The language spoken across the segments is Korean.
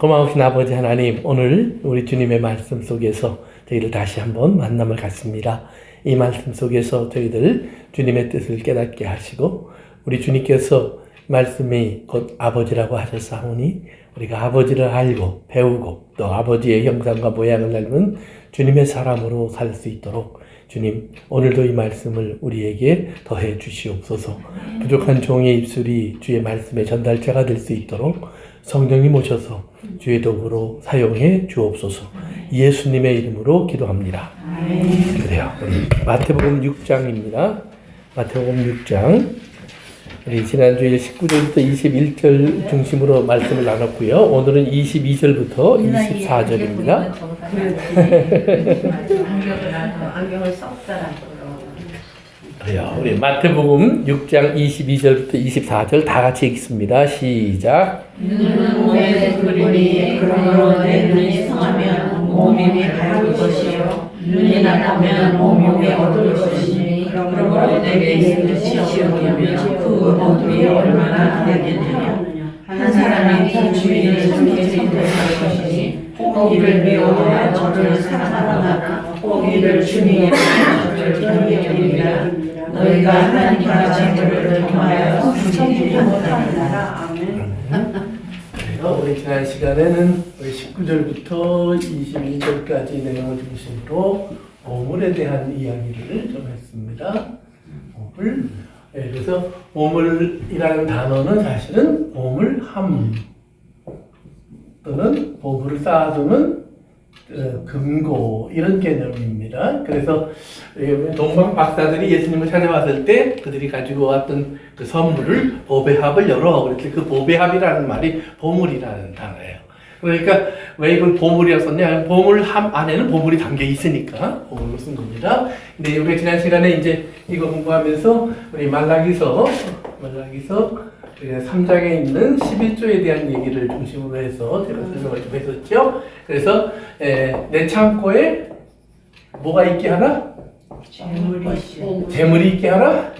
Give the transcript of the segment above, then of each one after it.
고마우신 아버지 하나님, 오늘 우리 주님의 말씀 속에서 저희들 다시 한번 만남을 갖습니다. 이 말씀 속에서 저희들 주님의 뜻을 깨닫게 하시고, 우리 주님께서 말씀이 곧 아버지라고 하셨사오니 우리가 아버지를 알고 배우고 또 아버지의 형상과 모양을 닮은 주님의 사람으로 살 수 있도록 주님, 오늘도 이 말씀을 우리에게 더해 주시옵소서. 부족한 종의 입술이 주의 말씀의 전달자가 될 수 있도록 성령님 오셔서 주의 도구로 사용해 주옵소서. 예수님의 이름으로 기도합니다. 그래요. 우리 마태복음 6장입니다. 마태복음 6장. 우리 지난주에 19절부터 21절 중심으로 말씀을 나눴고요. 오늘은 22절부터 24절입니다. 안경을 썼더라. 그래요. 우리 마태복음 6장 22절부터 24절 다 같이 읽습니다. 시작. 눈은 몸에 그리니 그러므로 내 눈이 성하면 몸이 밝을 것이요 눈이 나쁘면 몸이 어두울 것이니 그러므로 내게 있는 뜻이 여기면 그 어둠이 얼마나 되겠느냐. 한 사람이 그 주인을 섬기지 못할 것이니 고기를 미워하여 저를 사랑하나 고기를 주님의 저를 경외하리라. 너희가 하나님과 재물을 통하여 섬기지 못하리라. 아멘. 우리 지난 시간에는 19절부터 22절까지 내용을 중심으로 보물에 대한 이야기를 좀 했습니다. 보물. 그래서 보물이라는 단어는 사실은 보물함 또는 보물을 쌓아두는 금고 이런 개념입니다. 그래서 동방 박사들이 예수님을 찾아왔을 때 그들이 가지고 왔던 그 선물을 보배합을 열어. 그래서 그 보배합이라는 말이 보물이라는 단어예요. 그러니까 왜 이걸 보물이라고 썼냐? 보물함 안에는 보물이 담겨 있으니까 보물로 쓴 겁니다. 근데 우리 지난 시간에 이제 이거 공부하면서 우리 말라기서 3장에 있는 11조에 대한 얘기를 중심으로 해서 제가 설명을 좀 했었죠. 그래서 내 창고에 뭐가 있게 하라? 재물이 있게 하라?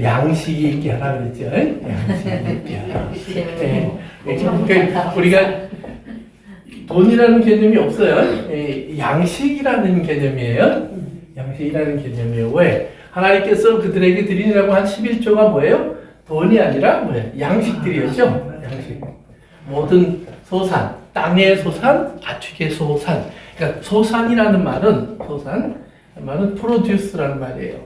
양식이 있게 하라 그랬죠. 양식이 있게 하라. 그러니까 우리가 돈이라는 개념이 없어요. 양식이라는 개념이에요. 양식이라는 개념이에요. 왜? 하나님께서 그들에게 드리라고 한 11조가 뭐예요? 돈이 아니라 뭐예요? 양식들이었죠. 양식. 모든 소산, 땅의 소산, 가축의 소산. 그러니까 소산이라는 말은 produce라는 말이에요.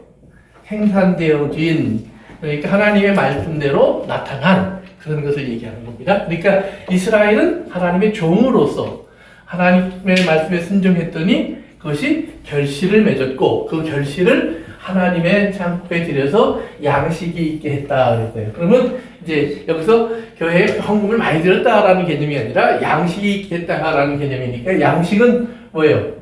생산되어진, 그러니까 하나님의 말씀대로 나타난 그런 것을 얘기하는 겁니다. 그러니까 이스라엘은 하나님의 종으로서 하나님의 말씀에 순종했더니 그것이 결실을 맺었고 그 결실을 하나님의 창고에 들여서 양식이 있게 했다 그랬어요. 그러면 이제 여기서 교회에 헌금을 많이 들였다라는 개념이 아니라 양식이 있게 했다라는 개념이니까 양식은 뭐예요?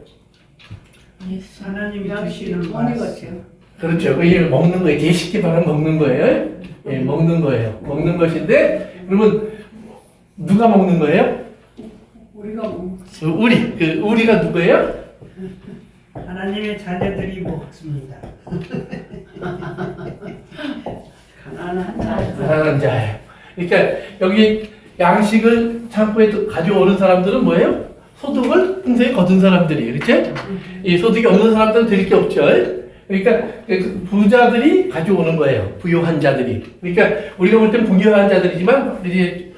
하나님이 주시는 것이요. 그렇죠. 그게 먹는 거예요. 제식기 바람 먹는 거예요. 예, 먹는 거예요. 먹는 것인데 그러면 누가 먹는 거예요? 우리가 우리가 누구예요? 하나님의 자녀들이 먹습니다. 가난한 자예요. 그러니까 여기 양식을 창고에 가져오는 사람들은 뭐예요? 소득을 풍성히 거둔 사람들이에요. 그렇죠? 이 소득이 없는 사람들은 드릴 게 없죠. 그러니까 부자들이 가져오는 거예요. 부유한 자들이. 그러니까 우리가 볼 때는 부유한 자들이지만 이제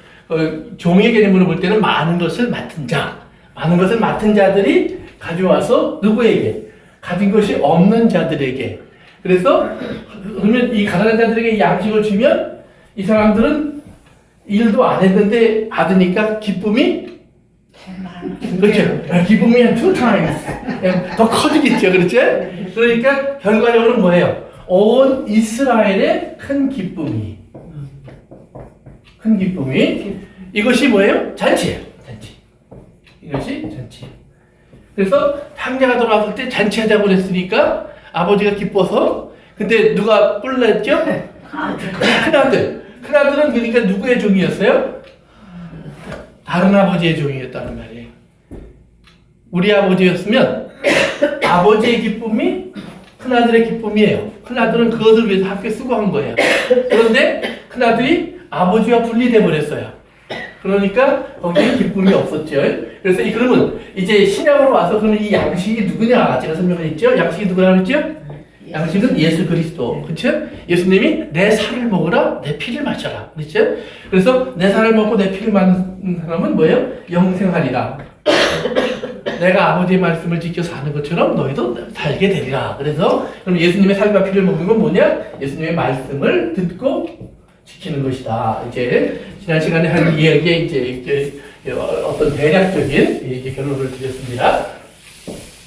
종의 개념으로 볼 때는 많은 것을 맡은 자들이 가져와서 누구에게? 가진 것이 없는 자들에게. 그래서 그러면 이 가난한 자들에게 양식을 주면 이 사람들은 일도 안 했는데 받으니까 기쁨이 그렇죠. 기쁨이 한 2x 더 커지겠죠. 그렇죠? 그러니까 결과적으로 뭐예요? 온 이스라엘의 큰 기쁨이 이것이 뭐예요? 잔치예요. 잔치. 이것이 잔치예요. 그래서 탕자가 돌아왔을 때 잔치하자고 그랬으니까 아버지가 기뻐서 근데 누가 뿔냈죠? 큰아들. 큰아들은 그러니까 누구의 종이었어요? 다른 아버지의 종이었다는 말이에요. 우리 아버지였으면 아버지의 기쁨이 큰아들의 기쁨이에요. 큰아들은 그것을 위해서 학교에 쓰고 한 거예요. 그런데 큰아들이 아버지와 분리돼 버렸어요. 그러니까 거기에 기쁨이 없었죠. 그래서 그러면 이제 신약으로 와서 그러면 이 양식이 누구냐 제가 설명했죠. 양식이 누구라고 했죠? 양식은 예수 그리스도. 그렇죠? 예수님이 내 살을 먹으라 내 피를 마셔라. 그렇죠? 그래서 내 살을 먹고 내 피를 마는 사람은 뭐예요? 영생하리라. 내가 아버지의 말씀을 지켜 사는 것처럼 너희도 살게 되리라. 그래서 그럼 예수님의 살과 피를 먹는 건 뭐냐? 예수님의 말씀을 듣고 지키는 것이다. 이제 지난 시간에 한 이야기에 이제 어떤 대략적인 이제 결론을 드렸습니다.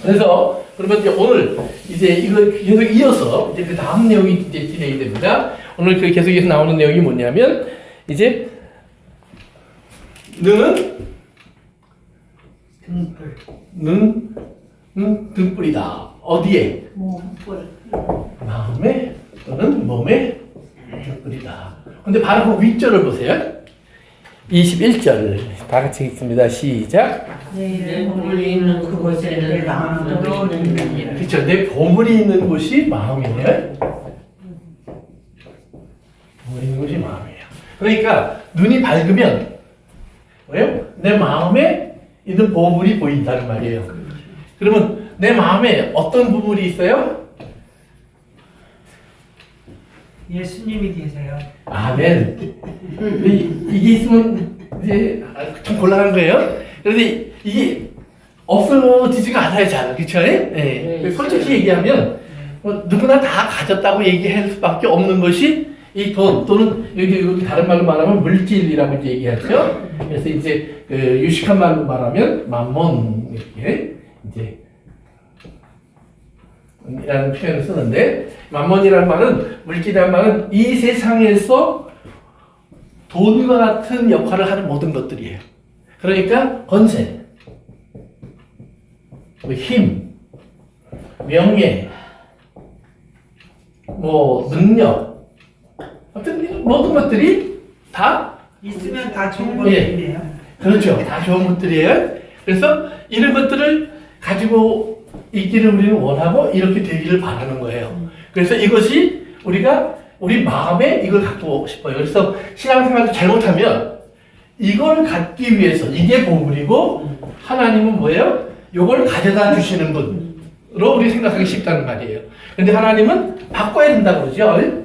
그래서 그러면 이제 오늘 이제 이걸 계속 이어서 이제 그 다음 내용이 이제 진행이 됩니다. 오늘 그 계속해서 나오는 내용이 뭐냐면 이제 너는 등불이다. 어디에? 마음에 또는 몸에 등불이다. 근데 바로 그 윗절을 보세요. 21절 다 같이 읽습니다. 시작. 내 보물이 있는 그곳에는 내 마음도 있느니라. 그렇죠. 내 보물이 있는 곳이 마음이에요. 보물이 있는 곳이 마음이에요. 그러니까 눈이 밝으면 뭐예요? 내 마음에 있는 보물이 보인다는 말이에요. 그러면 내 마음에 어떤 보물이 있어요? 예수님이 계세요. 아멘. 이게 있으면 이제 좀 곤란한 거예요. 그런데 이게 없어지지가 않아요, 잘. 그쵸? 네. 솔직히 얘기하면 뭐 누구나 다 가졌다고 얘기할 수밖에 없는 것이 이 돈 또는 여기 다른 말로 말하면 물질이라고 이제 얘기하죠. 그래서 이제 그 유식한 말로 말하면 맘몬 이렇게 이제 이라는 표현을 쓰는데 맘몬이라는 말은 물질이라는 말은 이 세상에서 돈과 같은 역할을 하는 모든 것들이에요. 그러니까 권세, 힘, 명예, 뭐 능력, 어떤 모든 것들이 다 있으면 다 좋은 예. 것들이에요. 그렇죠. 다 좋은 것들이에요. 그래서 이런 것들을 가지고 있기를 우리는 원하고 이렇게 되기를 바라는 거예요. 그래서 이것이 우리가 우리 마음에 이걸 갖고 싶어요. 그래서 신앙생활도 잘못하면 이걸 갖기 위해서 이게 보물이고 하나님은 뭐예요? 이걸 가져다 주시는 분으로 우리 생각하기 쉽다는 말이에요. 근데 하나님은 바꿔야 된다고 그러죠.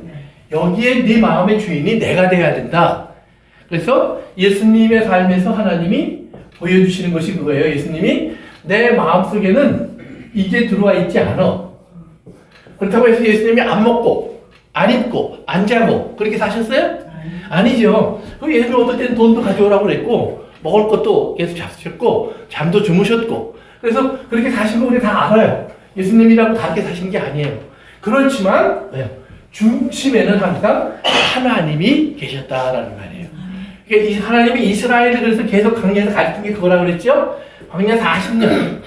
여기에 네 마음의 주인이 내가 돼야 된다. 그래서 예수님의 삶에서 하나님이 보여주시는 것이 그거예요. 예수님이 내 마음속에는 이게 들어와 있지 않아. 그렇다고 해서 예수님이 안 먹고 안 입고 안 자고 그렇게 사셨어요? 아니죠. 그럼 예수님 어떨 때는 돈도 가져오라고 그랬고 먹을 것도 계속 잡수셨고 잠도 주무셨고 그래서 그렇게 사신 거 우리 다 알아요. 예수님이라고 다르게 사신 게 아니에요. 그렇지만 중심에는 항상 하나님이 계셨다라는 말이에요. 그러니까 이 하나님이 이스라엘을 그래서 계속 광야에서 가르친 게 그거라고 그랬죠? 광야 40년,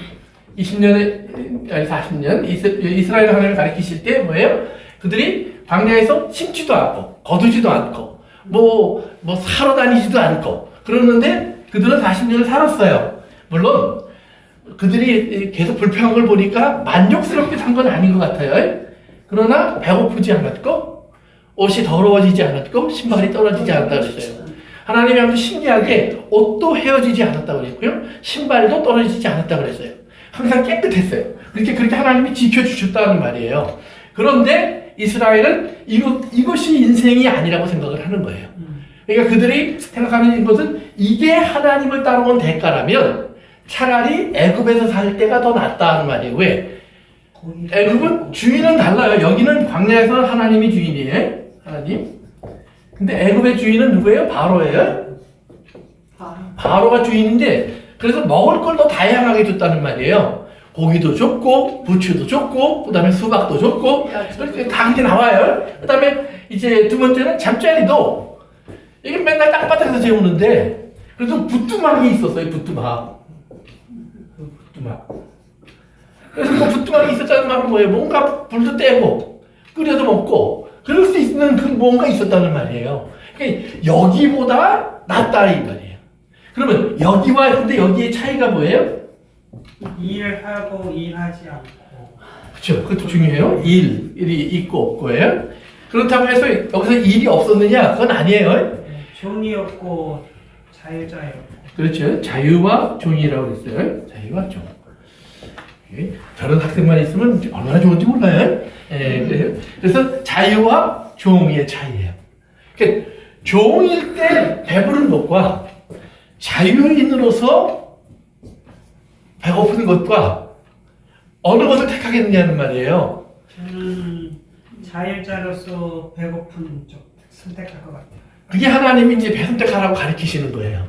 40년 이스라엘 하나님을 가르치실 때 뭐예요? 그들이 광야에서 심지도 않고 거두지도 않고 뭐 사러 다니지도 않고 그러는데 그들은 40년을 살았어요. 물론 그들이 계속 불평한 걸 보니까 만족스럽게 산 건 아닌 것 같아요. 그러나 배고프지 않았고 옷이 더러워지지 않았고 신발이 떨어지지 않았다고 그랬어요. 하나님이 아무튼 신기하게 옷도 헤어지지 않았다고 그랬고요. 신발도 떨어지지 않았다고 그랬어요. 항상 깨끗했어요. 그렇게 하나님이 지켜주셨다는 말이에요. 그런데 이스라엘은 이것이 인생이 아니라고 생각을 하는 거예요. 그러니까 그들이 생각하는 것은 이게 하나님을 따라온 대가라면 차라리 애굽에서 살 때가 더 낫다는 말이에요. 왜? 애굽은 주인은 달라요. 여기는 광야에서는 하나님이 주인이에요. 하나님. 근데 애굽의 주인은 누구예요? 바로예요. 바로가 주인인데 그래서 먹을 걸 더 다양하게 줬다는 말이에요. 고기도 줬고 부추도 줬고 그다음에 수박도 줬고 그렇게 다 함께 나와요. 그다음에 이제 두 번째는 잠자리도 이게 맨날 땅바닥에서 재우는데 그래도 부뚜막이 있었어요. 부뚜막. 그래서 그 부뚜막이 있었다는 말은 뭐예요? 뭔가 불도 떼고 끓여도 먹고 그럴 수 있는 그 뭔가 있었다는 말이에요. 그러니까 여기보다 낫다 이 말이에요. 그러면 여기와 근데 여기의 차이가 뭐예요? 일하고 일하지 않고. 그렇죠. 그것도 중요해요. 일이 있고 없고예요. 그렇다고 해서 여기서 일이 없었느냐? 그건 아니에요. 종이 없고 자유자요. 그렇죠. 자유와 종이라고 그랬어요. 자유와 종. 예, 저런 학생만 있으면 얼마나 좋은지 몰라요. 예, 그래서 자유와 종의 차이예요. 그러니까 종일 때 배부른 것과 자유인으로서 배고픈 것과 어느 것을 택하겠느냐는 말이에요. 저는 자유자로서 배고픈 쪽 선택할 것 같아요. 그게 하나님이 이제 선택하라고 가르치시는 거예요.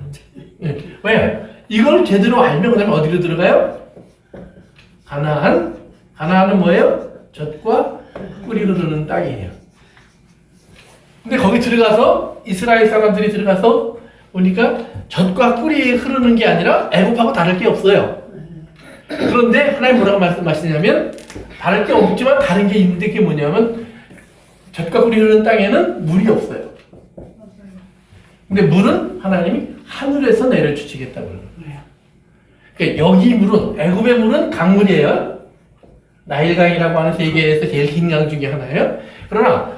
예, 왜요? 이걸 제대로 알면 그 다음에 어디로 들어가요? 가나안. 가나안은 뭐예요? 젖과 꿀이 흐르는 땅이에요. 근데 거기 들어가서 이스라엘 사람들이 들어가서 보니까 젖과 꿀이 흐르는 게 아니라 애굽하고 다를 게 없어요. 그런데 하나님 뭐라고 말씀하시냐면 다를 게 없지만 다른 게 있는데 그게 뭐냐면 젖과 꿀이 흐르는 땅에는 물이 없어요. 근데 물은 하나님이 하늘에서 내려주시겠다고 그러는 거예요. 그러니까 여기 물은 애굽의 물은 강물이에요. 나일강이라고 하는 세계에서 제일 긴 강 중에 하나예요. 그러나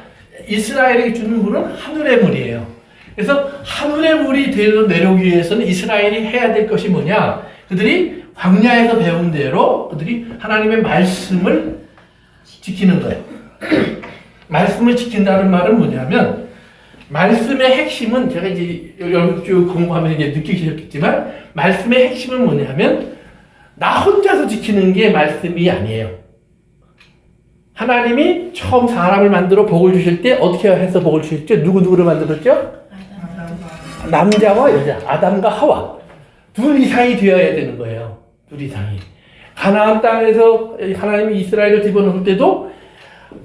이스라엘에게 주는 물은 하늘의 물이에요. 그래서 하늘의 물이 내려오기 위해서는 이스라엘이 해야 될 것이 뭐냐? 그들이 광야에서 배운 대로 그들이 하나님의 말씀을 지키는 거예요. 말씀을 지킨다는 말은 뭐냐면 말씀의 핵심은 제가 이제 여러분 쭉 공부하면서 이제 느끼셨겠지만 말씀의 핵심은 뭐냐면 나 혼자서 지키는 게 말씀이 아니에요. 하나님이 처음 사람을 만들어 복을 주실 때 어떻게 해서 복을 주셨죠? 누구를 만들었죠? 남자와 여자, 아담과 하와. 둘 이상이 되어야 되는 거예요. 둘 이상이. 가나안 땅에서 하나님이 이스라엘을 집어넣을 때도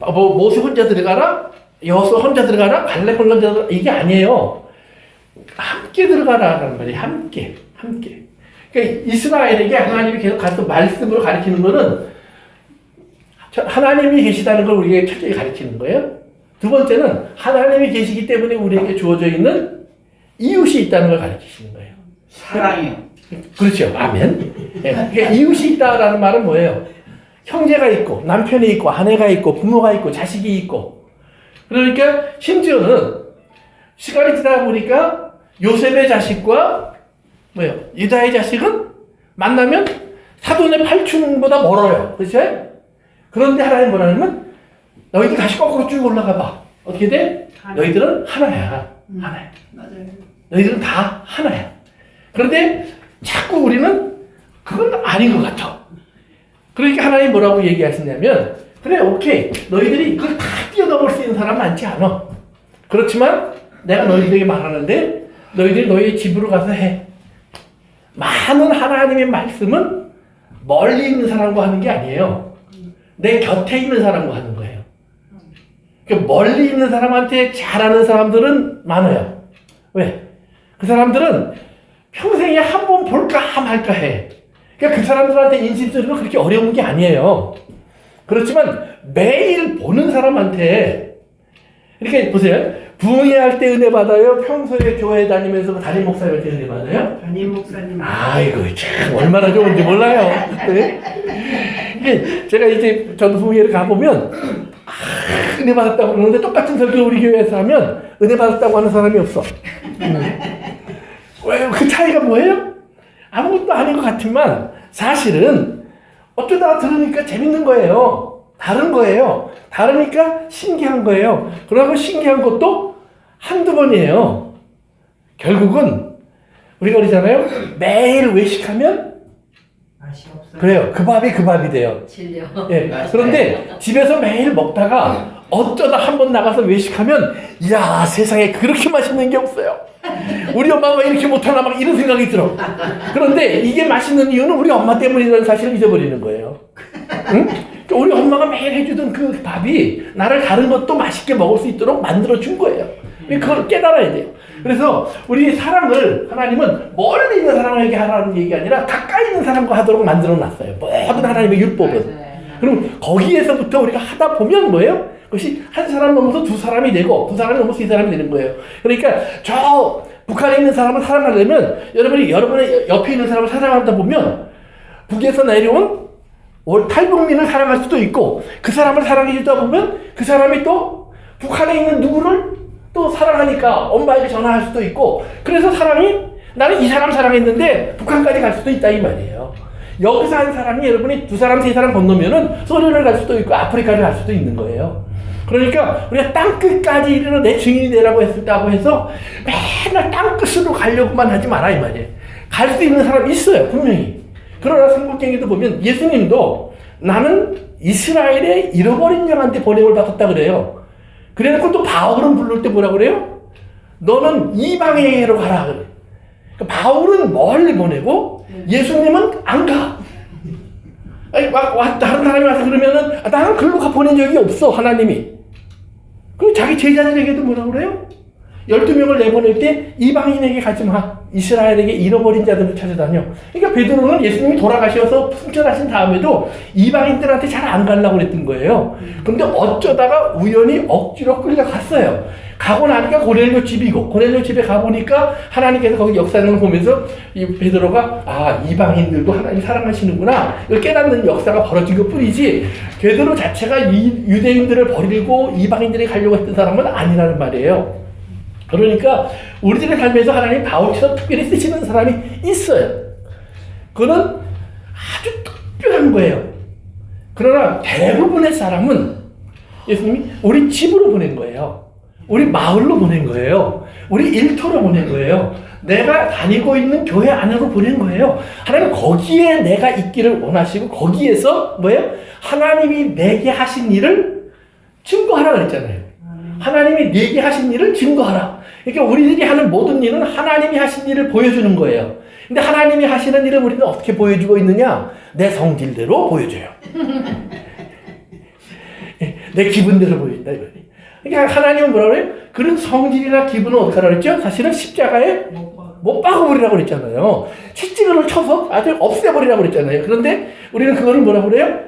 모세 혼자 들어가라, 여호수아 혼자 들어가라, 갈렙 혼자 들어가라 이게 아니에요. 함께 들어가라는 말이에요. 함께. 그러니까 이스라엘에게 하나님이 계속 가서 말씀으로 가르치는 거는 하나님이 계시다는 걸 우리에게 철저히 가르치는 거예요. 두 번째는 하나님이 계시기 때문에 우리에게 주어져 있는 이웃이 있다는 걸 가르치시는 거예요. 사랑이요. 그렇죠. 아멘. 네. 그러니까 이웃이 있다라는 말은 뭐예요? 형제가 있고 남편이 있고 아내가 있고 부모가 있고 자식이 있고 그러니까 심지어는 시간이 지나다 보니까 요셉의 자식과 뭐예요? 유다의 자식은 만나면 사돈의 팔촌보다 멀어요. 그렇죠? 그런데 하나님 뭐라면 너희들 다시 거꾸로 쭉 올라가 봐. 어떻게 돼? 너희들은 하나야. 하나야. 맞아요. 너희들은 다 하나야. 그런데 자꾸 우리는 그건 아닌 것 같아. 그러니까 하나님 뭐라고 얘기하시냐면 그래 오케이 너희들이 그걸 다 뛰어넘을 수 있는 사람 많지 않아. 그렇지만 내가 너희들에게 말하는데 너희들이 너희 집으로 가서 해. 많은 하나님의 말씀은 멀리 있는 사람과 하는 게 아니에요. 내 곁에 있는 사람과 하는 거예요. 그러니까 멀리 있는 사람한테 잘하는 사람들은 많아요. 왜? 그 사람들은 평생에 한 번 볼까 말까 해. 그러니까 그 사람들한테 인심 쓰는 건 그렇게 어려운 게 아니에요. 그렇지만 매일 보는 사람한테 이렇게 보세요. 부흥회할 때 은혜 받아요? 평소에 교회 다니면서 담임 목사님한테 은혜 받아요? 담임 목사님. 아이고 참 얼마나 좋은지 몰라요. 네? 이게 제가 이제 전 부흥회를 가보면 은혜 받았다고 그러는데 똑같은 설교 우리 교회에서 하면 은혜 받았다고 하는 사람이 없어. 왜 그 차이가 뭐예요? 아무것도 아닌 것 같지만 사실은 어쩌다가 들으니까 재밌는 거예요. 다른 거예요. 다르니까 신기한 거예요. 그러고 신기한 것도 한두 번이에요. 결국은 우리가 그러잖아요. 매일 외식하면 맛이 없어요. 그래요. 그 밥이 그 밥이 돼요. 질려. 예. 그런데 집에서 매일 먹다가 어쩌다 한번 나가서 외식하면 야 세상에 그렇게 맛있는 게 없어요. 우리 엄마가 왜 이렇게 못하나 막 이런 생각이 들어. 그런데 이게 맛있는 이유는 우리 엄마 때문이라는 사실을 잊어버리는 거예요. 응? 그러니까 우리 엄마가 매일 해주던 그 밥이 나를 다른 것도 맛있게 먹을 수 있도록 만들어준 거예요. 그걸 깨달아야 돼요. 그래서 우리 사랑을 하나님은 멀리 있는 사람에게 하라는 얘기가 아니라 가까이 있는 사람과 하도록 만들어놨어요. 모든 하나님의 율법은. 그럼 거기에서부터 우리가 하다 보면 뭐예요? 그것이 한 사람 넘어서 두 사람이 되고 두 사람이 넘어서 세 사람이 되는 거예요. 그러니까 저 북한에 있는 사람을 사랑하려면 여러분의 옆에 있는 사람을 사랑하다 보면 북에서 내려온 탈북민을 사랑할 수도 있고 그 사람을 사랑해 주다 보면 그 사람이 또 북한에 있는 누구를 또 사랑하니까 엄마에게 전화할 수도 있고 그래서 사랑이 나는 이 사람 사랑했는데 북한까지 갈 수도 있다 이 말이에요. 여기서 한 사람이 여러분이 두 사람, 세 사람 건너면은 소련을 갈 수도 있고 아프리카를 갈 수도 있는 거예요. 그러니까 우리가 땅끝까지 이르러 내 증인이 되라고 했다고 해서 맨날 땅끝으로 가려고만 하지 마라 이 말이에요. 갈 수 있는 사람이 있어요, 분명히. 그러나 성경에도 보면 예수님도 나는 이스라엘의 잃어버린 양한테 보냄을 받았다 그래요. 그래놓고 또 바울은 부를 때 뭐라 그래요? 너는 이방인에게로 가라 그래. 그러니까 바울은 멀리 보내고 예수님은 안 가. 아니, 다른 사람이 와서 그러면은 나는 글로 보낸 적이 없어 하나님이. 그리고 자기 제자들에게도 뭐라 그래요? 12명을 내보낼 때 이방인에게 가지 마. 이스라엘에게 잃어버린 자들을 찾아다녀. 그러니까 베드로는 예수님이 돌아가셔서 승천하신 다음에도 이방인들한테 잘 안 가려고 그랬던 거예요. 그런데 어쩌다가 우연히 억지로 끌려갔어요. 가고 나니까 고넬료 집이고, 고넬료 집에 가보니까 하나님께서 거기 역사하는 걸 보면서 이 베드로가 아, 이방인들도 하나님 사랑하시는구나 이걸 깨닫는 역사가 벌어진 것 뿐이지 베드로 자체가 이 유대인들을 버리고 이방인들이 가려고 했던 사람은 아니라는 말이에요. 그러니까 우리들의 삶에서 하나님 바울처럼 특별히 쓰시는 사람이 있어요. 그거는 아주 특별한 거예요. 그러나 대부분의 사람은 예수님이 우리 집으로 보낸 거예요. 우리 마을로 보낸 거예요. 우리 일터로 보낸 거예요. 내가 다니고 있는 교회 안으로 보낸 거예요. 하나님 거기에 내가 있기를 원하시고 거기에서 뭐예요? 하나님이 내게 하신 일을 증거하라 그랬잖아요. 하나님이 내게 하신 일을 증거하라. 그러니까 우리들이 하는 모든 일은 하나님이 하신 일을 보여주는 거예요. 근데 하나님이 하시는 일을 우리는 어떻게 보여주고 있느냐? 내 성질대로 보여줘요. 내 기분대로 보여준다. 그러니까 하나님은 뭐라고 그래요? 그런 성질이나 기분은 어떻게 하라 그랬죠? 사실은 십자가에 못 박아버리라고 그랬잖아요. 채찍을 쳐서 아주 없애버리라고 그랬잖아요. 그런데 우리는 그거를 뭐라고 그래요?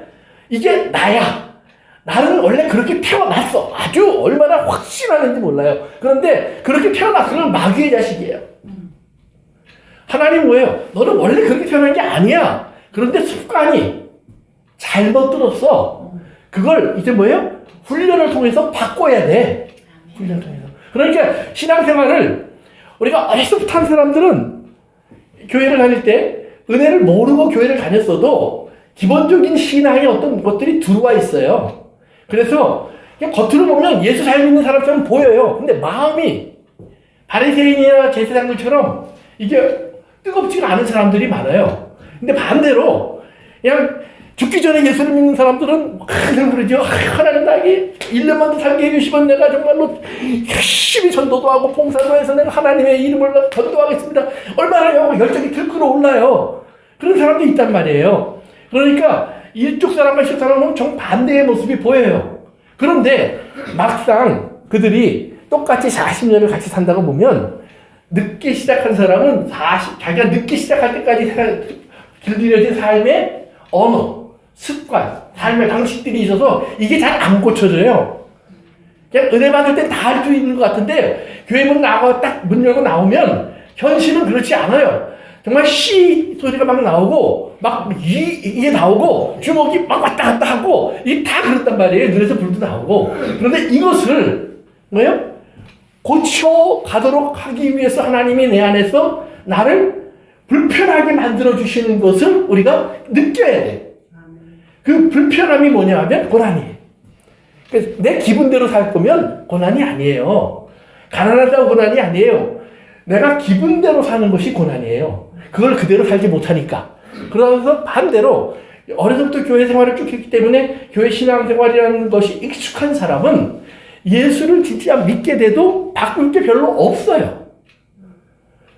이게 나야. 나는 원래 그렇게 태어났어. 아주 얼마나 확신하는지 몰라요. 그런데 그렇게 태어났으면 마귀의 자식이에요. 하나님 뭐예요? 너는 원래 그렇게 태어난 게 아니야. 그런데 습관이 잘못 들었어. 그걸 이제 뭐예요? 훈련을 통해서 바꿔야 돼. 훈련을 통해서. 그러니까 신앙생활을 우리가 어려서부터 한 사람들은 교회를 다닐 때 은혜를 모르고 교회를 다녔어도 기본적인 신앙의 어떤 것들이 들어와 있어요. 그래서 그냥 겉으로 보면 예수 잘 믿는 사람처럼 보여요. 근데 마음이 바리새인이나 제사장들처럼 이게 뜨겁지가 않은 사람들이 많아요. 근데 반대로 그냥 죽기 전에 예수를 믿는 사람들은 그냥 그러죠. 하나님 나에게 1년만 더 살게 해주시면 내가 정말로 열심히 전도도 하고 봉사도 해서 내가 하나님의 이름을 전도하겠습니다. 얼마나 열정이 들끓어 올라요. 그런 사람도 있단 말이에요. 그러니까 이쪽 사람과 이쪽 사람은 정반대의 모습이 보여요. 그런데 막상 그들이 똑같이 40년을 같이 산다고 보면 늦게 시작한 사람은 자기가 늦게 시작할 때까지 길들여진 삶의 언어, 습관, 삶의 방식들이 있어서 이게 잘 안 고쳐져요. 그냥 은혜 받을 땐 다 할 수 있는 것 같은데 교회 문 나가고 딱 문 열고 나오면 현실은 그렇지 않아요. 정말 시 소리가 막 나오고 막 이게 나오고 주먹이 막 왔다 갔다 하고 이게 다 그렇단 말이에요. 눈에서 불도 나오고. 그런데 이것을 뭐예요? 고쳐가도록 하기 위해서 하나님이 내 안에서 나를 불편하게 만들어주시는 것을 우리가 느껴야 돼. 그 불편함이 뭐냐 하면 고난이에요. 그래서 내 기분대로 살 거면 고난이 아니에요. 가난하다고 고난이 아니에요. 내가 기분대로 사는 것이 고난이에요. 그걸 그대로 살지 못하니까. 그러면서 반대로 어려서부터 교회 생활을 쭉 했기 때문에 교회 신앙생활이라는 것이 익숙한 사람은 예수를 진짜 믿게 돼도 바꿀 게 별로 없어요.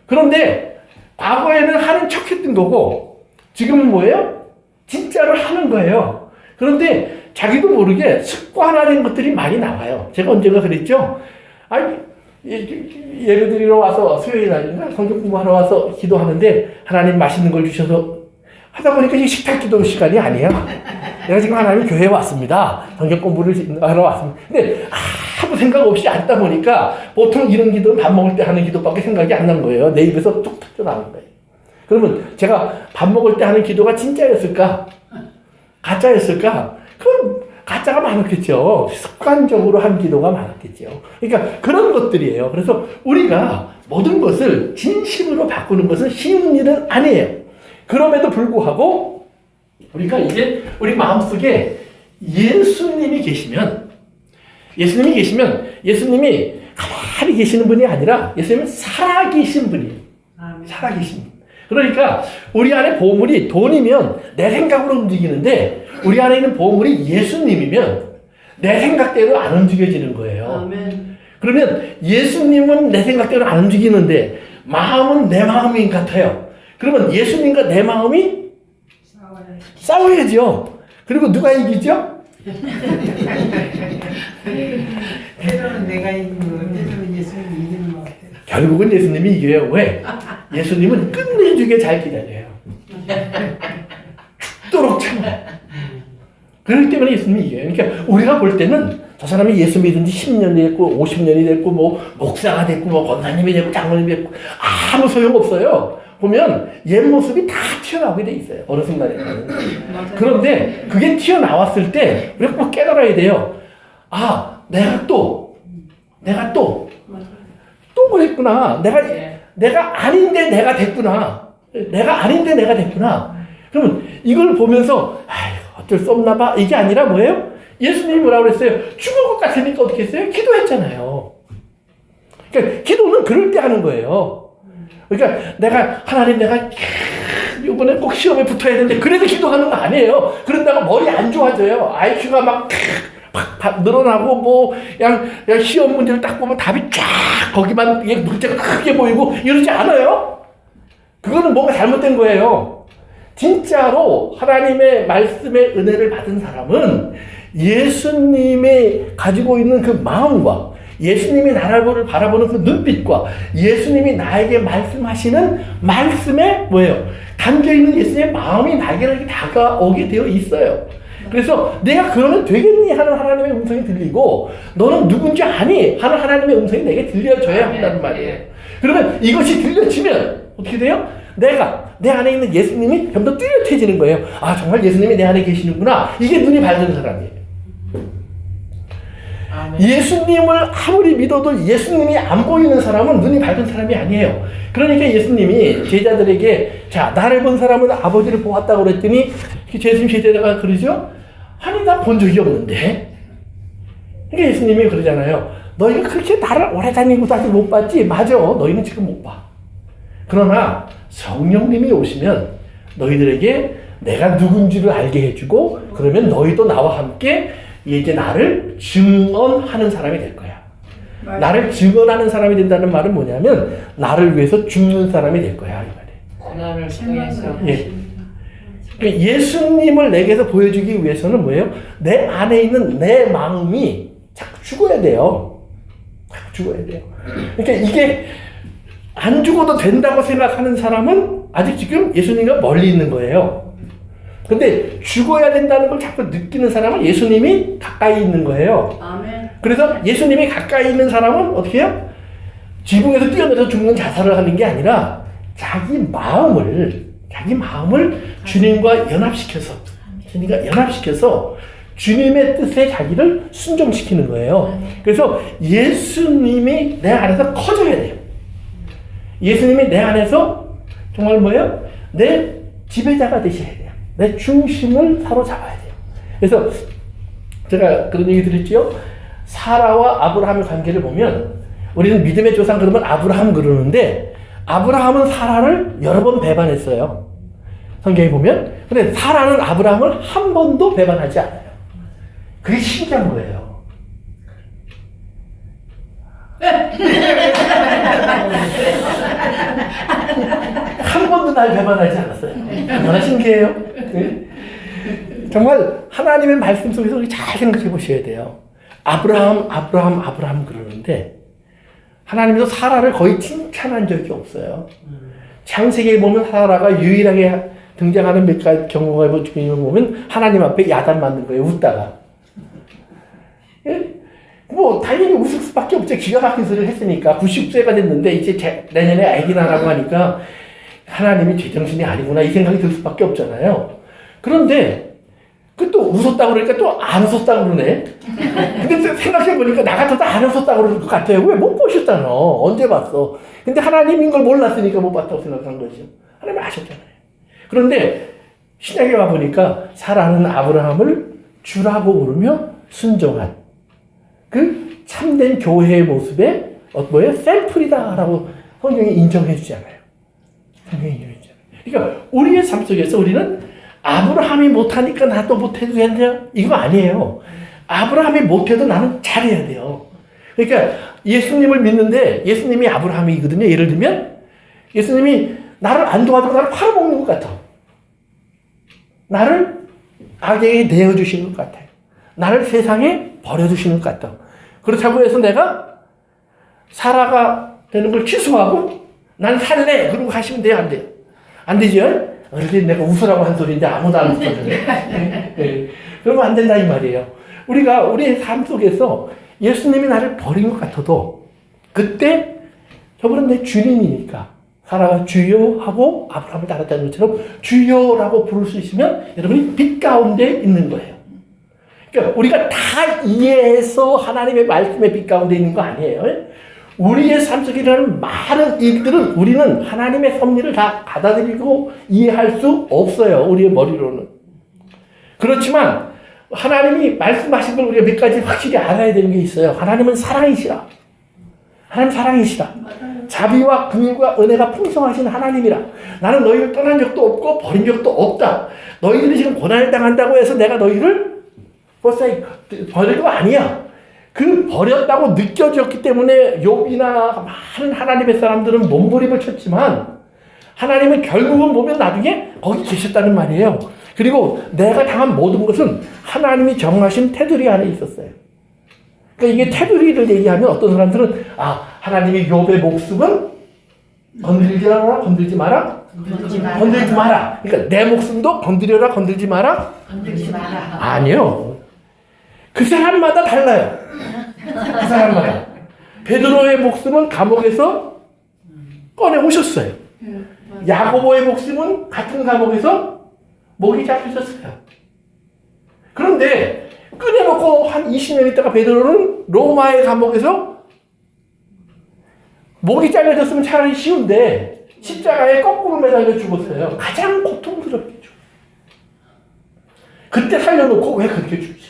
그런데 과거에는 하는 척 했던 거고 지금은 뭐예요? 진짜로 하는 거예요. 그런데 자기도 모르게 습관화된 것들이 많이 나와요. 제가 언젠가 그랬죠? 아니, 예배 드리러 와서 수요일 날인가 성경 공부하러 와서 기도하는데 하나님 맛있는 걸 주셔서 하다 보니까 이게 식탁 기도 시간이 아니에요. 내가 지금 하나님 교회에 왔습니다. 성경 공부를 하러 왔습니다. 근데 아무 생각 없이 앉다 보니까 보통 이런 기도는 밥 먹을 때 하는 기도밖에 생각이 안 나는 거예요. 내 입에서 툭 튀어나오는 거예요. 그러면 제가 밥 먹을 때 하는 기도가 진짜였을까? 가짜였을까? 그럼 가짜 가짜가 많았겠죠. 습관적으로 한 기도가 많았겠죠. 그러니까 그런 것들이에요. 그래서 우리가 모든 것을 진심으로 바꾸는 것은 쉬운 일은 아니에요. 그럼에도 불구하고 우리가 이제 우리 마음속에 예수님이 계시면 예수님이 가만히 계시는 분이 아니라 예수님은 살아계신 분이에요. 살아계신 분. 그러니까 우리 안에 보물이 돈이면 내 생각으로 움직이는데 우리 안에 있는 보물이 예수님이면 내 생각대로 안 움직여지는 거예요. 아멘. 그러면 예수님은 내 생각대로 안 움직이는데 마음은 내 마음인 같아요. 그러면 예수님과 내 마음이 싸워야죠. 그리고 누가 이기죠? 때로는 내가 이기는 거, 때로는 예수님이 이기는 것 같아요. 결국은 예수님이 이겨요. 왜? 예수님은 끝내주게 잘 기다려요. 죽도록 참아요. 그렇기 때문에 예수님이 이겨요. 그러니까 우리가 볼 때는 저 사람이 예수 믿은 지 10년이 됐고 50년이 됐고 뭐 목사가 됐고 뭐 권사님이 됐고 장로님이 됐고 아무 소용없어요. 보면 옛 모습이 다 튀어나오게 돼 있어요. 어느 순간에는. 그런데 그게 튀어나왔을 때 우리가 꼭 깨달아야 돼요. 아, 내가 또 그랬구나. 내가 아닌데 내가 됐구나. 그러면 이걸 보면서 아이고 어쩔 수 없나 봐. 이게 아니라 뭐예요? 예수님이 뭐라고 그랬어요? 죽을 것 같으니까 어떻게 했어요? 기도했잖아요. 그러니까 기도는 그럴 때 하는 거예요. 그러니까 하나님 내가 이번에 꼭 시험에 붙어야 되는데 그래도 기도하는 거 아니에요. 그런다고 머리 안 좋아져요. IQ가 막 늘어나고 뭐 그냥 시험 문제를 딱 보면 답이 쫙 거기만 문제가 크게 보이고 이러지 않아요. 그거는 뭔가 잘못된 거예요. 진짜로 하나님의 말씀의 은혜를 받은 사람은 예수님이 가지고 있는 그 마음과 예수님이 나를 바라보는 그 눈빛과 예수님이 나에게 말씀하시는 말씀에 뭐예요? 담겨있는 예수님의 마음이 나에게 다가오게 되어 있어요. 그래서 내가 그러면 되겠니? 하는 하나님의 음성이 들리고 너는 누군지 아니? 하는 하나님의 음성이 내게 들려줘야 한다는 말이에요. 그러면 이것이 들려지면 어떻게 돼요? 내 안에 있는 예수님이 좀 더 뚜렷해지는 거예요. 아, 정말 예수님이 내 안에 계시는구나. 이게 눈이 밝은 사람이에요. 예수님을 아무리 믿어도 예수님이 안 보이는 사람은 눈이 밝은 사람이 아니에요. 그러니까 예수님이 제자들에게 자, 나를 본 사람은 아버지를 보았다고 그랬더니 예수님 제자가 그러죠? 아니, 나 본 적이 없는데? 그러니까 예수님이 그러잖아요. 너희가 그렇게 나를 오래 다니고도 아직 못 봤지? 맞아. 너희는 지금 못 봐. 그러나 성령님이 오시면 너희들에게 내가 누군지를 알게 해주고 그러면 너희도 나와 함께 이제 나를 증언하는 사람이 될 거야. 맞아요. 나를 증언하는 사람이 된다는 말은 뭐냐면 나를 위해서 죽는 사람이 될 거야. 이 말이에요. 나를 통해서. 예. 예수님을 내게서 보여주기 위해서는 뭐예요? 내 안에 있는 내 마음이 자꾸 죽어야 돼요. 자꾸 죽어야 돼요. 그러니까 이게 안 죽어도 된다고 생각하는 사람은 아직 지금 예수님과 멀리 있는 거예요. 근데 죽어야 된다는 걸 자꾸 느끼는 사람은 예수님이 가까이 있는 거예요. 아멘. 그래서 예수님이 가까이 있는 사람은 어떻게 해요? 지붕에서 뛰어내려서 죽는 자살을 하는 게 아니라 자기 마음을 주님과 연합시켜서 주님의 뜻에 자기를 순종시키는 거예요. 그래서 예수님이 내 안에서 커져야 돼요. 예수님이 내 안에서 정말 뭐예요? 내 지배자가 되셔야 돼요. 내 중심을 사로잡아야 돼요. 그래서 제가 그런 얘기 드렸죠. 사라와 아브라함의 관계를 보면 우리는 믿음의 조상 그러면 아브라함 그러는데 아브라함은 사라를 여러 번 배반했어요. 성경에 보면. 근데 사라는 아브라함을 한 번도 배반하지 않아요. 그게 신기한 거예요. 한 번도 날 배반하지 않았어요. 얼마나 신기해요. 네? 정말 하나님의 말씀 속에서 우리 잘 생각해 보셔야 돼요. 아브라함 그러는데 하나님도 사라를 거의 칭찬한 적이 없어요. 창세기에 보면 사라가 유일하게 등장하는 몇 가지 경우가 보면 하나님 앞에 야단 맞는 거예요. 웃다가. 예? 뭐 당연히 웃을 수밖에 없죠. 기가 막힌 소리를 했으니까 90세가 됐는데 이제 내년에 아기 낳으라고 하니까 하나님이 제정신이 아니구나 이 생각이 들 수밖에 없잖아요. 그런데 그 또 웃었다고 그러니까 또 안 웃었다고 그러네. 근데 생각해보니까 나 같아도 안 웃었다고 그럴 것 같아요. 왜 못 보셨잖아. 언제 봤어. 근데 하나님인 걸 몰랐으니까 못 봤다고 생각한 거죠. 하나님 아셨잖아요. 그런데 신약에 와보니까 사라는 아브라함을 주라고 부르며 순종한 그 참된 교회의 모습에 뭐예요? 샘플이다라고 성경이 인정해 주잖아요. 성경이 인정해 주잖아요. 그러니까 우리의 삶 속에서 우리는 아브라함이 못하니까 나도 못해도 된다 이거 아니에요. 아브라함이 못해도 나는 잘해야 돼요. 그러니까 예수님을 믿는데 예수님이 아브라함이거든요. 예를 들면 예수님이 나를 안 도와주고 나를 팔아먹는 것 같아. 나를 악에게 내어주시는 것 같아요. 나를 세상에 버려주시는 것 같아. 그렇다고 해서 내가 사라가 되는 걸 취소하고 난 살래 그러고 가시면 돼요? 안 돼요? 안 되죠? 그런데 내가 웃으라고 한 소리인데 아무도 안 웃어줘요. 네. 그러면 안 된다 이 말이에요. 우리가 우리의 삶 속에서 예수님이 나를 버린 것 같아도 그때 저분은 내 주님이니까 사라가 주여 하고 아브라함을 따랐다는 것처럼 주여라고 부를 수 있으면 여러분이 빛 가운데 있는 거예요. 그러니까 우리가 다 이해해서 하나님의 말씀의 빛 가운데 있는 거 아니에요. 우리의 삶 속에 일어나는 많은 일들은 우리는 하나님의 섭리를 다 받아들이고 이해할 수 없어요. 우리의 머리로는. 그렇지만 하나님이 말씀하신 걸 우리가 몇 가지 확실히 알아야 되는 게 있어요. 하나님은 사랑이시라. 하나님 사랑이시라. 자비와 긍휼과 은혜가 풍성하신 하나님이라. 나는 너희를 떠난 적도 없고 버린 적도 없다. 너희들이 지금 고난을 당한다고 해서 내가 너희를 버릴 거 아니야. 그 버렸다고 느껴졌기 때문에 욥이나 많은 하나님의 사람들은 몸부림을 쳤지만 하나님은 결국은 보면 나중에 거기 계셨다는 말이에요. 그리고 내가 당한 모든 것은 하나님이 정하신 테두리 안에 있었어요. 그러니까 이게 테두리를 얘기하면 어떤 사람들은 하나님이 욥의 목숨은 건들지 마라, 건들지 마라, 건들지 마라. 그러니까 내 목숨도 건드려라, 건들지 마라. 건들지 마라. 아니요. 그 사람마다 달라요. 그 사람마다. 베드로의 목숨은 감옥에서 꺼내 오셨어요. 야고보의 목숨은 같은 감옥에서 목이 잡히셨어요. 그런데 꺼내놓고 한 20년 있다가 베드로는 로마의 감옥에서 목이 잘려졌으면 차라리 쉬운데 십자가에 거꾸로 매달려 죽었어요. 가장 고통스럽게 죽었어요. 그때 살려놓고 왜 그렇게 죽지?